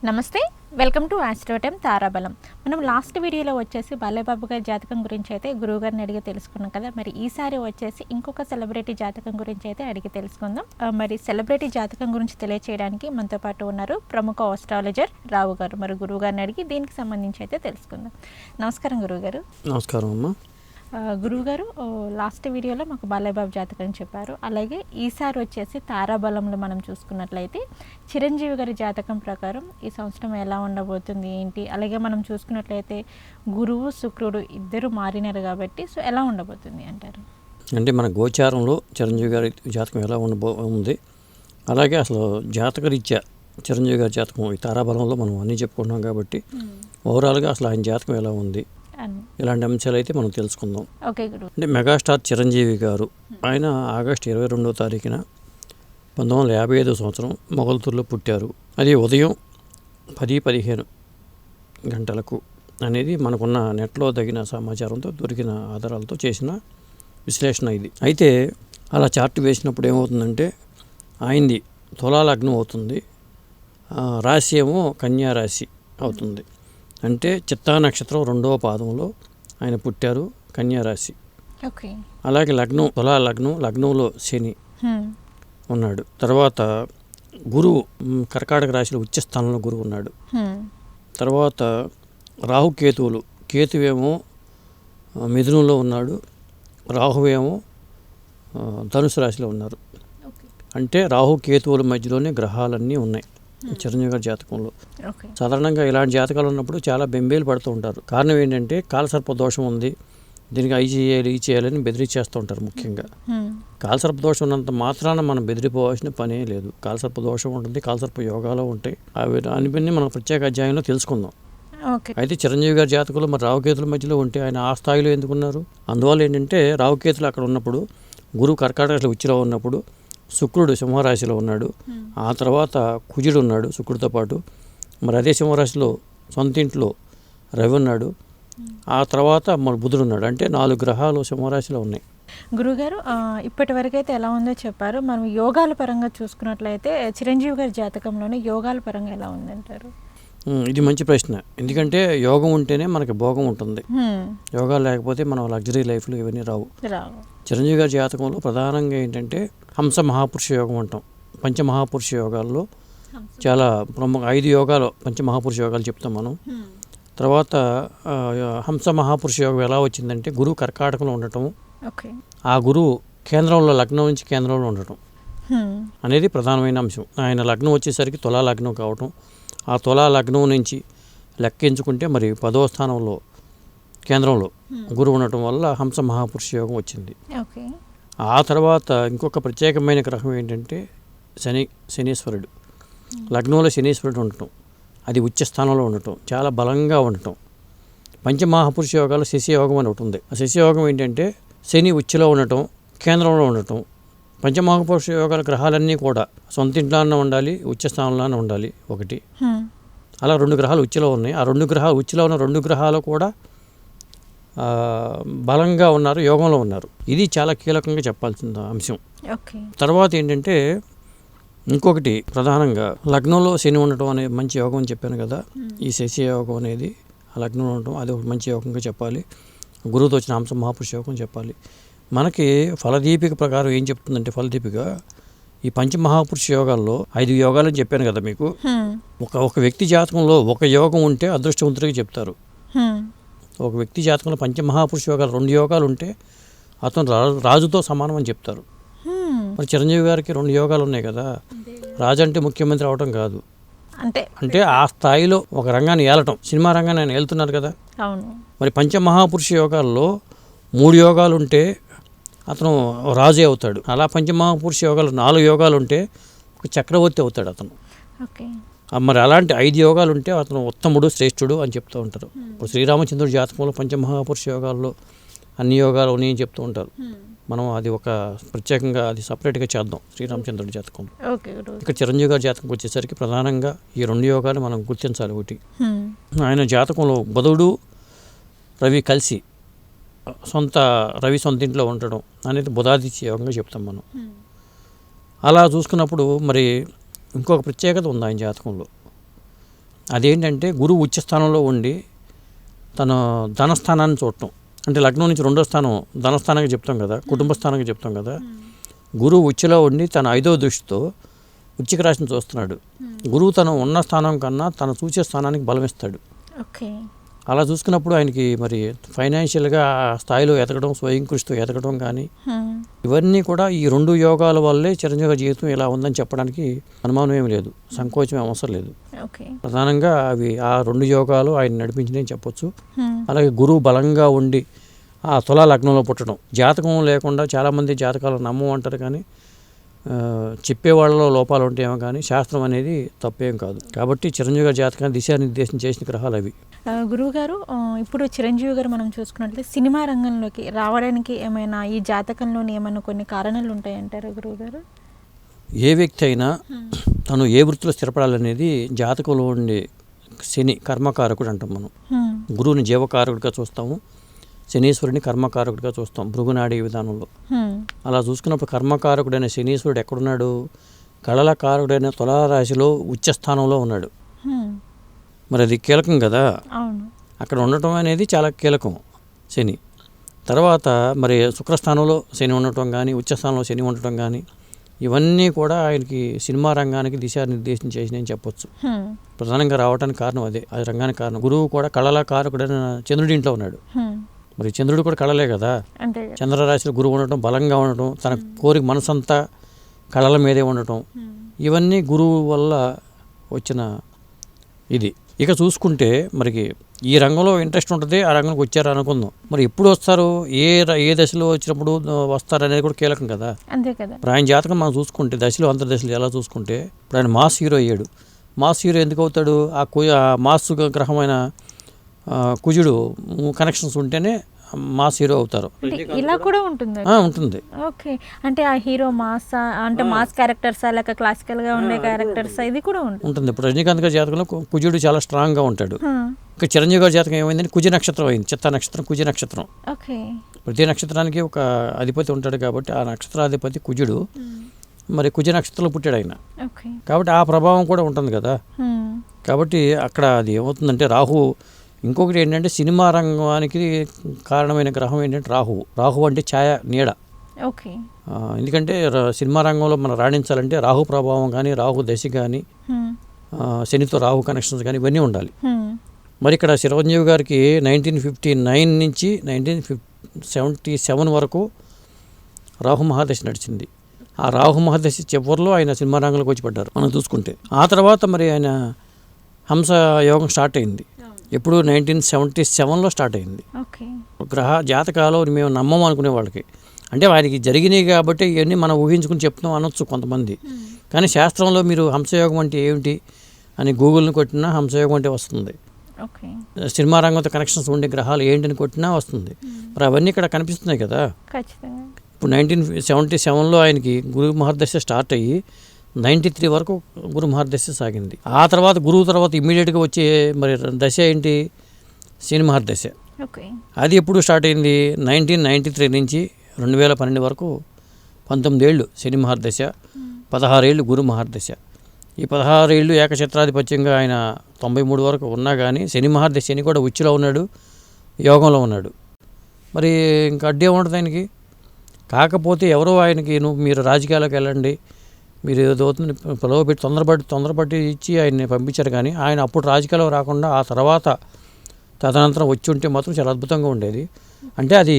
నమస్తే, welcome to ఆస్ట్రోటెమ్ తారాబలం. మనం last వీడియోలో వచ్చేసి బాలయ్యబాబు గారి జాతకం గురించి అయితే గురువుగారిని అడిగి తెలుసుకున్నాం కదా. మరి ఈసారి వచ్చేసి ఇంకొక సెలబ్రిటీ జాతకం గురించి అయితే అడిగి తెలుసుకుందాం. మరి సెలబ్రిటీ జాతకం గురించి తెలియచేయడానికి మనతో పాటు ఉన్నారు ప్రముఖ ఆస్ట్రాలజర్ రావు గారు. మరి గురువుగారిని అడిగి దీనికి సంబంధించి అయితే తెలుసుకుందాం. నమస్కారం గురువుగారు. నమస్కారం అమ్మా. గురువుగారు, లాస్ట్ వీడియోలో మాకు బాలయ్యబాబు జాతకం చెప్పారు. అలాగే ఈసారి వచ్చేసి తారాబలంలో మనం చూసుకున్నట్లయితే చిరంజీవి గారి జాతకం ప్రకారం ఈ సంవత్సరం ఎలా ఉండబోతుంది ఏంటి, అలాగే మనం చూసుకున్నట్లయితే గురువు శుక్రుడు ఇద్దరు మారినారు కాబట్టి సో ఎలా ఉండబోతుంది అంటారు? అంటే మన గోచారంలో చిరంజీవి గారి జాతకం ఎలా ఉంది, అలాగే అసలు జాతకరీత్యా చిరంజీవి గారి జాతకం ఈ తారాబలంలో మనం అన్నీ చెప్పుకుంటున్నాం కాబట్టి ఓవరాల్గా అసలు ఆయన జాతకం ఎలా ఉంది ఇలాంటి అంశాలు అయితే మనం తెలుసుకుందాం. అంటే మెగాస్టార్ చిరంజీవి గారు ఆయన ఆగస్టు 22వ తారీఖున 1955 సంవత్సరం మొగల్తూరులో పుట్టారు. అది ఉదయం 10:15 గంటలకు అనేది మనకున్న నెట్లో తగిన సమాచారంతో దొరికిన ఆధారాలతో చేసిన విశ్లేషణ ఇది. అయితే అలా చార్ట్ వేసినప్పుడు ఏమవుతుందంటే ఆయనది తులా లగ్నం అవుతుంది, రాశి ఏమో కన్యా రాశి అవుతుంది. అంటే చిత్తా నక్షత్రం 2వ పాదంలో ఆయన పుట్టారు, కన్యా రాశి. అలాగే లగ్నం తులా లగ్నంలో శని ఉన్నాడు. తర్వాత గురువు కర్కాటక రాశిలో ఉచ్చస్థానంలో గురువు ఉన్నాడు. తర్వాత రాహుకేతువులు, కేతువేమో మిథునంలో ఉన్నాడు, రాహువేమో ధనుసు రాశిలో ఉన్నారు. అంటే రాహుకేతువుల మధ్యలోనే గ్రహాలన్నీ ఉన్నాయి చిరంజీవి గారి జాతకంలో. సాధారణంగా ఇలాంటి జాతకాలు ఉన్నప్పుడు చాలా బెంబేలు పడుతూ ఉంటారు. కారణం ఏంటంటే కాలసర్ప దోషం ఉంది, దీనికి అయి చేయాలి ఈ చేయాలని బెదిరించేస్తూ ఉంటారు. ముఖ్యంగా కాలసర్ప దోషం ఉన్నంత మాత్రాన మనం బెదిరిపోవాల్సిన పనే లేదు. కాలసర్ప దోషం ఉంటుంది, కాలసర్ప యోగాలు ఉంటాయి. అవి అనిపన్ని మనం ప్రత్యేక అధ్యాయంలో తెలుసుకుందాం. అయితే చిరంజీవి గారి జాతకంలో మరి రావుకేతుల మధ్యలో ఉంటే ఆయన ఆ స్థాయిలో ఎందుకున్నారు? అందువల్ల ఏంటంటే రావుకేతులు అక్కడ ఉన్నప్పుడు, గురువు కర్కాటక ఉచ్చిలో ఉన్నప్పుడు, శుక్రుడు సింహరాశిలో ఉన్నాడు. ఆ తర్వాత కుజుడు ఉన్నాడు శుక్రుడితో పాటు. మరి అదే సింహరాశిలో సొంత ఇంట్లో రవి ఉన్నాడు. ఆ తర్వాత మన బుధుడు ఉన్నాడు. అంటే 4 గ్రహాలు సింహరాశిలో ఉన్నాయి. గురుగారు, ఇప్పటి వరకు అయితే ఎలా ఉందో చెప్పారు. మనం యోగాల పరంగా చూసుకున్నట్లయితే చిరంజీవి గారి జాతకంలోనే యోగాల పరంగా ఎలా ఉందంటారు? ఇది మంచి ప్రశ్న. ఎందుకంటే యోగం ఉంటేనే మనకి భోగం ఉంటుంది. యోగా లేకపోతే మనం లగ్జరీ లైఫ్లో ఇవన్నీ రావు. చిరంజీవి గారి జాతకంలో ప్రధానంగా ఏంటంటే హంస మహాపురుష యోగం అంటాం. పంచమహాపురుష యోగాల్లో చాలా ప్రముఖ 5 యోగాలు పంచమహాపురుష యోగాలు చెప్తాం మనం. తర్వాత హంస మహాపురుష యోగం ఎలా వచ్చిందంటే గురువు కర్కాటకంలో ఉండటం, ఆ గురువు కేంద్రంలో లగ్నం నుంచి కేంద్రంలో ఉండటం అనేది ప్రధానమైన అంశం. ఆయన లగ్నం వచ్చేసరికి తులా లగ్నం కావటం, ఆ తులా లగ్నం నుంచి లెక్కించుకుంటే మరి 10వ స్థానంలో కేంద్రంలో గురువు ఉండటం వల్ల హంస మహాపురుష యోగం వచ్చింది. ఆ తర్వాత ఇంకొక ప్రత్యేకమైన గ్రహం ఏంటంటే శనీశ్వరుడు. లగ్నంలో శనీశ్వరుడు ఉండటం, అది ఉచ్చ స్థానంలో ఉండటం, చాలా బలంగా ఉండటం. పంచమహాపురుష యోగాలు శశి యోగం అని ఒకటి ఉంది. ఆ శశి యోగం ఏంటంటే శని ఉచ్చలో ఉండటం, కేంద్రంలో ఉండటం. పంచమహాపురుష యోగాల గ్రహాలన్నీ కూడా సొంత ఇంట్లోనే ఉండాలి, ఉచ్చ స్థానంలోనే ఉండాలి ఒకటి. అలా 2 గ్రహాలు ఉచ్చలో ఉన్నాయి. ఆ 2 గ్రహాలు ఉచ్చలో ఉన్న 2 గ్రహాలు కూడా బలంగా ఉన్నారు, యోగంలో ఉన్నారు. ఇది చాలా కీలకంగా చెప్పాల్సిన అంశం. తర్వాత ఏంటంటే ఇంకొకటి ప్రధానంగా లగ్నంలో శని ఉండటం అనే మంచి యోగం అని చెప్పాను కదా. ఈ శశి యోగం అనేది ఆ లగ్నంలో ఉండటం అది ఒక మంచి యోగంగా చెప్పాలి. గురువుతో వచ్చిన హంస మహాపురుష యోగం చెప్పాలి. మనకి ఫలదీపిక ప్రకారం ఏం చెప్తుందంటే, ఫలదీపిక ఈ పంచమహాపురుష యోగాల్లో 5 యోగాలని చెప్పాను కదా మీకు. ఒక వ్యక్తి జాతకంలో ఒక యోగం ఉంటే అదృష్టవంతుడిగా చెప్తారు. ఒక వ్యక్తి జాతకంలో పంచమహాపురుష యోగాలు 2 యోగాలు ఉంటే అతను రాజుతో సమానం అని చెప్తారు. మరి చిరంజీవి గారికి 2 యోగాలు ఉన్నాయి కదా. రాజు అంటే ముఖ్యమంత్రి అవటం కాదు, అంటే ఆ స్థాయిలో ఒక రంగాన్ని ఏలటం. సినిమా రంగాన్ని ఆయన ఏలుతున్నారు కదా. మరి పంచమహాపురుష యోగాల్లో 3 యోగాలు ఉంటే అతను రాజే అవుతాడు. అలా పంచమహాపురుష యోగాలు 4 యోగాలు ఉంటే ఒక చక్రవర్తి అవుతాడు అతను. మరి అలాంటి 5 యోగాలు ఉంటే అతను ఉత్తముడు, శ్రేష్ఠుడు అని చెప్తూ ఉంటారు. ఇప్పుడు శ్రీరామచంద్రుడి జాతకంలో పంచమహాపురుష యోగాల్లో అన్ని యోగాలు ఉన్నాయని చెప్తూ ఉంటారు. మనం అది ఒక ప్రత్యేకంగా అది సపరేట్గా చేద్దాం శ్రీరామచంద్రుడి జాతకం. ఇక్కడ చిరంజీవి గారి జాతకం వచ్చేసరికి ప్రధానంగా ఈ 2 యోగాలు మనం గుర్తించాలి. ఒకటి, ఆయన జాతకంలో బుధుడు రవి కలిసి రవి సొంత ఇంట్లో ఉండడం అనేది బుధాదిత్య యోగంగా చెప్తాం మనం. అలా చూసుకున్నప్పుడు మరి ఇంకొక ప్రత్యేకత ఉంది ఆయన జాతకంలో. అదేంటంటే గురువు ఉచ్చ స్థానంలో ఉండి తన ధనస్థానాన్ని చూడటం. అంటే లగ్నం నుంచి 2వ స్థానం ధనస్థానానికి చెప్తాం కదా, కుటుంబ స్థానానికి చెప్తాం కదా. గురువు ఉచ్చలో ఉండి తన 5వ దృష్టితో వృశ్చిక రాశిని చూస్తున్నాడు. గురువు తను ఉన్న స్థానం కన్నా తను చూసే స్థానానికి బలం ఇస్తాడు. ఓకే. అలా చూసుకున్నప్పుడు ఆయనకి మరి ఫైనాన్షియల్గా ఆ స్థాయిలో ఎదగడం, స్వయం కృషితో ఎదగడం కానీ ఇవన్నీ కూడా ఈ 2 యోగాల వల్లే చిరంజీవి జీవితం ఇలా ఉందని చెప్పడానికి అనుమానం ఏమి లేదు, సంకోచం అవసరం లేదు. ప్రధానంగా అవి ఆ 2 యోగాలు ఆయన నడిపించినవి చెప్పొచ్చు. అలాగే గురువు బలంగా ఉండి ఆ తులా లగ్నంలో పుట్టడం, జాతకం లేకుండా చాలామంది జాతకాలు నమ్మమంటారు కానీ చెప్పేవాళ్ళలో లోపాలు ఉంటాయేమో కానీ శాస్త్రం అనేది తప్పేం కాదు. కాబట్టి చిరంజీవి గారి జాతకాన్ని దిశానిర్దేశం చేసిన గ్రహాలు అవి. గురువుగారు, ఇప్పుడు చిరంజీవి గారు మనం చూసుకున్నట్లయితే సినిమా రంగంలోకి రావడానికి ఏమైనా ఈ జాతకంలోని ఏమైనా కొన్ని కారణాలు ఉంటాయంటారు గురువుగారు? ఏ వ్యక్తి అయినా తను ఏ వృత్తిలో స్థిరపడాలనేది జాతకంలో ఉండే శని కర్మకారకుడు అంటాం మనం. గురువుని జీవకారకుడిగా చూస్తాము, శనీశ్వరుని కర్మకారకుడిగా చూస్తాం భృగునాడి విధానంలో. అలా చూసుకున్నప్పుడు కర్మకారకుడైన శనీశ్వరుడు ఎక్కడున్నాడు? కళల కారకుడైన తులారాశిలో ఉచ్చస్థానంలో ఉన్నాడు. మరి అది కీలకం కదా, అక్కడ ఉండటం అనేది చాలా కీలకం శని. తర్వాత మరి శుక్రస్థానంలో శని ఉండటం కానీ, ఉచ్చస్థానంలో శని ఉండటం కానీ ఇవన్నీ కూడా ఆయనకి సినిమా రంగానికి దిశానిర్దేశం చేసినని చెప్పొచ్చు. ప్రధానంగా రావడానికి కారణం అదే, అది రంగానికి కారణం. గురువు కూడా కళల కారకుడైన చంద్రుడి ఇంట్లో ఉన్నాడు. మరి చంద్రుడు కూడా కళలే కదా. చంద్రరాశిలో గురువు ఉండటం, బలంగా ఉండటం, తన కోరిక మనసంతా కళల మీదే ఉండటం, ఇవన్నీ గురువు వల్ల వచ్చిన ఇది. ఇక చూసుకుంటే మరికి ఈ రంగంలో ఇంట్రెస్ట్ ఉంటుంది, ఆ రంగంలోకి వచ్చారు అనుకుందాం. మరి ఎప్పుడు వస్తారు, ఏ దశలో వచ్చినప్పుడు వస్తారు అనేది కూడా కీలకం కదా. ఇప్పుడు ఆయన జాతకం మనం చూసుకుంటే దశలో అంతర్దశలు ఎలా చూసుకుంటే, ఇప్పుడు ఆయన మాస్ హీరో అయ్యాడు. మాస్ హీరో ఎందుకు అవుతాడు? ఆ మాస్ గ్రహమైన కుజుడు కనెక్షన్స్ ఉంటేనే మాస్ హీరో అవుతారు. ఇలా కూడా ఉంటుంది. ఉంటుంది. ఓకే. అంటే ఆ హీరో మాస్ అంటే మాస్ క్యారెక్టర్స్ లేక క్లాసికల్ గా ఉండే క్యారెక్టర్స్ ఇది కూడా ఉంటుంది. ఇప్పుడు రజనీకాంత్ గారి జాతకంలో కుజుడు చాలా స్ట్రాంగ్ గా ఉంటాడు. ఇంకా చిరంజీవి గారి జాతకం ఏమైందని కుజ నక్షత్రం అయింది. చిత్తా నక్షత్రం, కుజ నక్షత్రం. ప్రతి నక్షత్రానికి ఒక అధిపతి ఉంటాడు కాబట్టి ఆ నక్షత్రాధిపతి కుజుడు. మరి కుజ నక్షత్రంలో పుట్టాడు ఆయన, కాబట్టి ఆ ప్రభావం కూడా ఉంటుంది కదా. కాబట్టి అక్కడ అది ఏమవుతుందంటే రాహు. ఇంకొకటి ఏంటంటే సినిమా రంగానికి కారణమైన గ్రహం ఏంటంటే రాహు అంటే ఛాయ, నీడ. ఎందుకంటే సినిమా రంగంలో మనం రాణించాలంటే రాహు ప్రభావం కానీ, రాహు దశ కానీ, శనితో రాహు కనెక్షన్స్ కానీ ఇవన్నీ ఉండాలి. మరి ఇక్కడ చిరంజీవి గారికి 1959 నుంచి 1977 వరకు రాహు మహాదశ నడిచింది. ఆ రాహు మహాదశ చివరిలో ఆయన సినిమా రంగంలోకి వచ్చి పడ్డారు మనం చూసుకుంటే. ఆ తర్వాత మరి ఆయన హంస యోగం స్టార్ట్ అయింది. ఎప్పుడు 1977లో స్టార్ట్ అయింది. గ్రహ జాతకాలు మేము నమ్మం అనుకునే వాళ్ళకి, అంటే వారికి జరిగినాయి కాబట్టి ఇవన్నీ మనం ఊహించుకుని చెప్తాం అనొచ్చు కొంతమంది. కానీ శాస్త్రంలో మీరు హంసయోగం అంటే ఏమిటి అని గూగుల్ని కొట్టినా హంసయోగం అంటే వస్తుంది. సినిమా రంగంతో కనెక్షన్స్ ఉండే గ్రహాలు ఏంటని కొట్టినా వస్తుంది. మరి అవన్నీ ఇక్కడ కనిపిస్తున్నాయి కదా. ఇప్పుడు 1977లో ఆయనకి గురు మహర్దశ స్టార్ట్ అయ్యి 93 వరకు గురు మహర్దశ సాగింది. ఆ తర్వాత గురువు తర్వాత ఇమ్మీడియట్గా వచ్చే మరి దశ ఏంటి? శని మహర్దశ. అది ఎప్పుడు స్టార్ట్ అయింది? 1993 నుంచి 2012 వరకు 19 ఏళ్ళు శని మహర్దశ, 16 ఏళ్ళు గురు మహర్దశ. ఈ 16 ఏళ్ళు ఏకఛత్రాధిపత్యంగా ఆయన 93 వరకు ఉన్నా కానీ శని మహర్దశ, శని కూడా ఉచ్చులో ఉన్నాడు, యోగంలో ఉన్నాడు. మరి ఇంకా అడ్డే ఉంటుంది ఆయనకి. కాకపోతే ఎవరో ఆయనకి మీరు రాజకీయాలకు వెళ్ళండి, మీరు ఏదో పిలవబెట్టి తొందరపట్టి ఇచ్చి ఆయన్ని పంపించారు. కానీ ఆయన అప్పుడు రాజకీయాల్లో రాకుండా ఆ తర్వాత తదనంతరం వచ్చి ఉంటే మాత్రం చాలా అద్భుతంగా ఉండేది. అంటే అది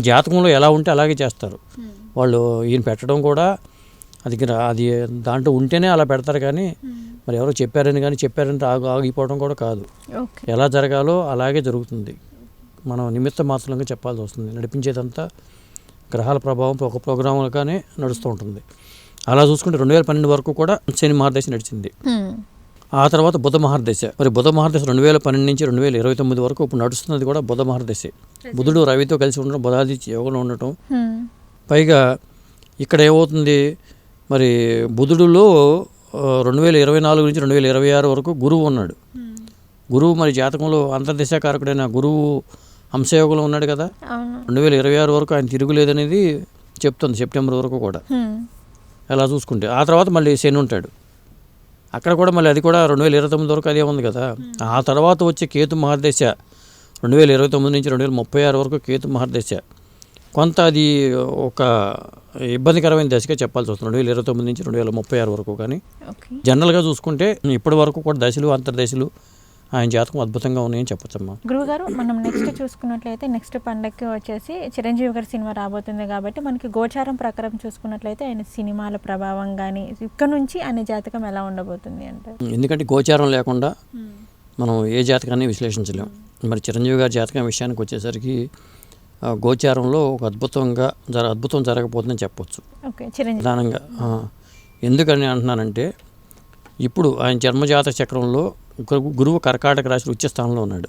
జాతకంలో ఎలా ఉంటే అలాగే చేస్తారు వాళ్ళు. ఈయన పెట్టడం కూడా అది దాంట్లో ఉంటేనే అలా పెడతారు. కానీ మరి ఎవరో చెప్పారంటే ఆగిపోవడం కూడా కాదు. ఎలా జరగాలో అలాగే జరుగుతుంది. మనం నిమిత్త మాత్రంగా చెప్పాల్సి వస్తుంది. నడిపించేదంతా గ్రహాల ప్రభావం ఒక ప్రోగ్రాంగానే నడుస్తూ ఉంటుంది. అలా చూసుకుంటే 2012 వరకు కూడా శని మహర్దశ నడిచింది. ఆ తర్వాత బుధ మహర్దశ. మరి బుధ మహర్దశ 2012 నుంచి 2029 వరకు ఇప్పుడు నడుస్తున్నది కూడా బుధ మహర్దశ. బుధుడు రవితో కలిసి ఉండడం, బుధాదిత్య యోగంలో ఉండటం. పైగా ఇక్కడ ఏమవుతుంది, మరి బుధుడులో 2024 నుంచి 2026 వరకు గురువు ఉన్నాడు. గురువు మరి జాతకంలో అంతర్దశాకారకుడైన గురువు హంసయోగంలో ఉన్నాడు కదా. 2026 వరకు ఆయన తిరుగులేదనేది చెప్తుంది, సెప్టెంబర్ వరకు కూడా. ఎలా చూసుకుంటే ఆ తర్వాత మళ్ళీ శని ఉంటాడు. అక్కడ కూడా మళ్ళీ అది కూడా 2029 వరకు అదే ఉంది కదా. ఆ తర్వాత వచ్చే కేతు మహర్దశ 2029 నుంచి 2036 వరకు కేతు మహర్దశ కొంత అది ఒక ఇబ్బందికరమైన దశగా చెప్పాల్సి వస్తుంది 2029 నుంచి 2036 వరకు. కానీ జనరల్గా చూసుకుంటే ఇప్పటి వరకు కూడా దశలు అంతర్దశలు ఆయన జాతకం అద్భుతంగా ఉన్నాయని చెప్పచ్చమ్మా. గురువుగారు, మనం నెక్స్ట్ చూసుకున్నట్లయితే నెక్స్ట్ పండగకి వచ్చేసి చిరంజీవి గారి సినిమా రాబోతుంది కాబట్టి మనకి గోచారం ప్రకారం చూసుకున్నట్లయితే ఆయన సినిమాల ప్రభావం కానీ ఇక్కడ నుంచి ఆయన జాతకం ఎలా ఉండబోతుంది అంటే, ఎందుకంటే గోచారం లేకుండా మనం ఏ జాతకాన్ని విశ్లేషించలేము. మరి చిరంజీవి గారి జాతకం విషయానికి వచ్చేసరికి గోచారంలో ఒక అద్భుతం జరగబోతుందని చెప్పొచ్చు ప్రధానంగా. ఎందుకని అంటున్నానంటే ఇప్పుడు ఆయన జన్మజాతక చక్రంలో గురువు కర్కాటక రాశి ఉచ్చస్థానంలో ఉన్నాడు.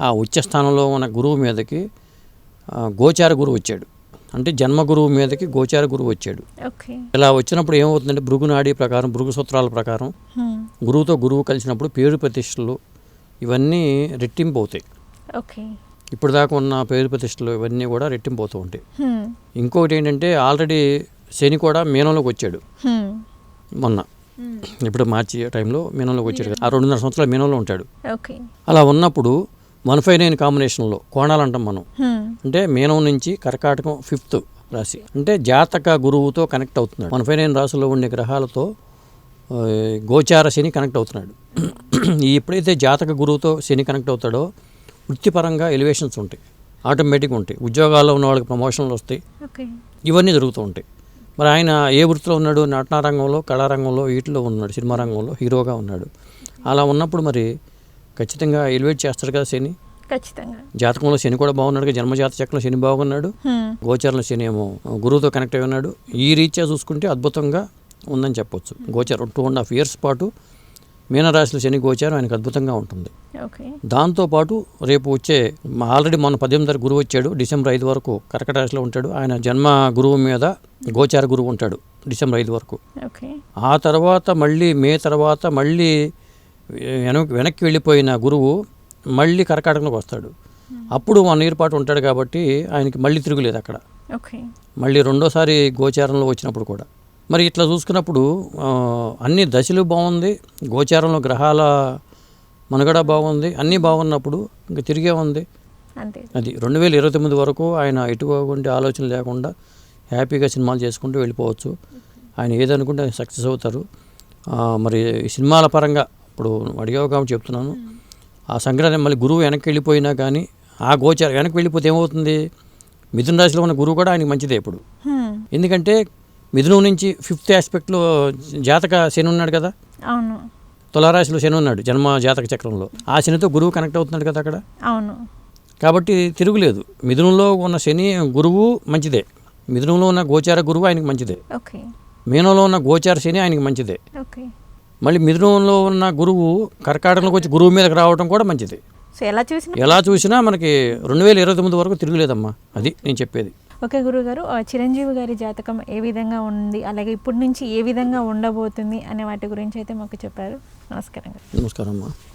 ఆ ఉచ్చస్థానంలో ఉన్న గురువు మీదకి గోచార గురువు వచ్చాడు. అంటే జన్మ గురువు మీదకి గోచార గురువు వచ్చాడు. ఇలా వచ్చినప్పుడు ఏమవుతుందంటే భృగునాడి ప్రకారం, భృగు సూత్రాల ప్రకారం గురువుతో గురువు కలిసినప్పుడు పేరు ప్రతిష్టలు ఇవన్నీ రెట్టింపు అవుతాయి. ఇప్పుడు దాకా ఉన్న పేరు ప్రతిష్టలు ఇవన్నీ కూడా రెట్టింపు అవుతూ ఉంటాయి. ఇంకొకటి ఏంటంటే ఆల్రెడీ శని కూడా మీనంలోకి వచ్చాడు మొన్న, ఇప్పుడు మార్చి టైంలో మీనంలోకి వచ్చాడు. ఆ 2.5 సంవత్సరాలు మీనంలో ఉంటాడు. అలా ఉన్నప్పుడు 159 కాంబినేషన్లో కోణాలు అంటాం మనం. అంటే మీనం నుంచి కర్కాటకం 5th రాశి, అంటే జాతక గురువుతో కనెక్ట్ అవుతున్నాడు. 159 రాశుల్లో ఉండే గ్రహాలతో గోచార శని కనెక్ట్ అవుతున్నాడు. ఎప్పుడైతే జాతక గురువుతో శని కనెక్ట్ అవుతాడో వృత్తిపరంగా ఎలివేషన్స్ ఉంటాయి, ఆటోమేటిక్గా ఉంటాయి. ఉద్యోగాల్లో ఉన్న వాళ్ళకి ప్రమోషన్లు వస్తాయి, ఇవన్నీ జరుగుతూ ఉంటాయి. మరి ఆయన ఏ వృత్తిలో ఉన్నాడు? నటనారంగంలో, కళారంగంలో, వీటిలో ఉన్నాడు, సినిమా రంగంలో హీరోగా ఉన్నాడు. అలా ఉన్నప్పుడు మరి ఖచ్చితంగా ఎలివేట్ చేస్తాడు కదా శని. ఖచ్చితంగా జాతకంలో శని కూడా బాగున్నాడు, జన్మజాత చక్రంలో శని బాగున్నాడు, గోచారంలో శని ఏమో గురువుతో కనెక్ట్ అయి ఉన్నాడు. ఈ రీత్యా చూసుకుంటే అద్భుతంగా ఉందని చెప్పొచ్చు. గోచారం 2.5 years పాటు మీనరాశిలో శని గోచారం ఆయనకు అద్భుతంగా ఉంటుంది. దాంతోపాటు రేపు వచ్చే ఆల్రెడీ మొన్న 18 గురువు వచ్చాడు, డిసెంబర్ 5 వరకు కర్కట రాశిలో ఉంటాడు. ఆయన జన్మ గురువు మీద గోచార గురువు ఉంటాడు డిసెంబర్ 5 వరకు. ఆ తర్వాత మళ్ళీ మే తర్వాత మళ్ళీ వెనక్కి వెళ్ళిపోయిన గురువు మళ్ళీ కర్కాటకంలోకి వస్తాడు. అప్పుడు 1 year పాటు ఉంటాడు కాబట్టి ఆయనకి మళ్ళీ తిరుగులేదు అక్కడ. మళ్ళీ రెండోసారి గోచారంలో వచ్చినప్పుడు కూడా మరి ఇట్లా చూసుకున్నప్పుడు అన్ని దశలు బాగుంది, గోచారంలో గ్రహాల మనుగడ బాగుంది, అన్నీ బాగున్నప్పుడు ఇంకా తిరిగే ఉంది. అది 2029 వరకు ఆయన ఎటువంటి ఆలోచన లేకుండా హ్యాపీగా సినిమాలు చేసుకుంటూ వెళ్ళిపోవచ్చు. ఆయన ఏదనుకుంటే ఆయన సక్సెస్ అవుతారు. మరి సినిమాల పరంగా ఇప్పుడు అడిగావు కాబట్టి చెప్తున్నాను. ఆ సంక్రాంతి మళ్ళీ గురువు వెనక్కి వెళ్ళిపోయినా కానీ ఆ గోచారం వెనక్కి వెళ్ళిపోతే ఏమవుతుంది? మిథున రాశిలో ఉన్న గురువు కూడా ఆయనకి మంచిదే ఇప్పుడు. ఎందుకంటే మిథునం నుంచి 5th ఆస్పెక్ట్లో జాతక శని ఉన్నాడు కదా. తులారాశిలో శని ఉన్నాడు జన్మ జాతక చక్రంలో. ఆ శనితో గురువు కనెక్ట్ అవుతున్నాడు కదా అక్కడ. కాబట్టి తిరుగులేదు. మిథునంలో ఉన్న శని గురువు మంచిదే, మిథునంలో ఉన్న గోచార గురువు ఆయనకి మంచిదే, మీనంలో ఉన్న గోచార శని ఆయనకి మంచిదే. మళ్ళీ మిథునంలో ఉన్న గురువు కర్కాటకంలోకి వచ్చి గురువు మీదకి రావడం కూడా మంచిది. ఎలా చూసినా మనకి 2029 వరకు తిరుగులేదమ్మా. అది నేను చెప్పేది. ఓకే గురువుగారు, చిరంజీవి గారి జాతకం ఏ విధంగా ఉంది, అలాగే ఇప్పటి నుంచి ఏ విధంగా ఉండబోతుంది అనే వాటి గురించి అయితే మాకు చెప్పారు. నమస్కారం. నమస్కారం అమ్మా.